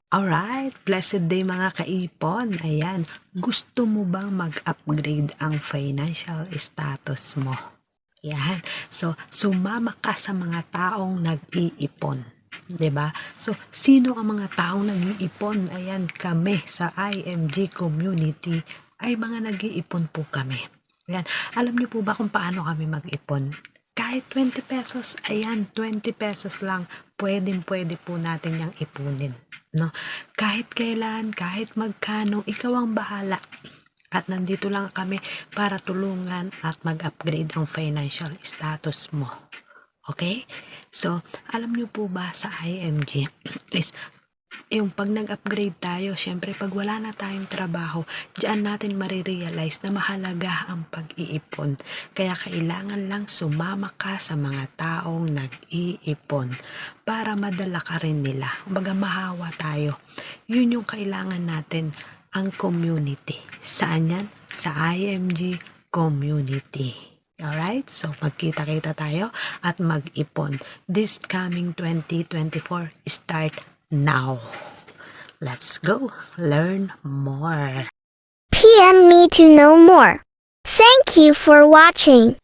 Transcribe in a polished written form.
Alright, blessed day mga kaipon. Ayan, gusto mo bang mag-upgrade ang financial status mo? Ayan, so sumama ka sa mga taong nag-iipon. 'Di ba? So, sino ang mga taong nag-iipon? Ayan, kami sa IMG community ay mga nag-iipon po kami. Ayan, alam niyo po ba kung paano kami mag-ipon? Kahit 20 pesos, ayan, 20 pesos lang, pwede po natin yang ipunin. No? Kahit kailan, kahit magkano, ikaw ang bahala. At nandito lang kami para tulungan at mag-upgrade ang financial status mo. Okay? So, alam niyo po ba sa IMG is yung pag nag-upgrade tayo, syempre pag wala na tayong trabaho, diyan natin marirealize na mahalaga ang pag-iipon. Kaya kailangan lang sumama ka sa mga taong nag-iipon para madala ka rin nila. Kumbaga mahawa tayo. Yun yung kailangan natin, ang community. Saan yan? Sa IMG community. Alright? So, magkita-kita tayo at mag-ipon. This coming 2024, start now. Let's go learn more. PM me to know more. Thank you for watching.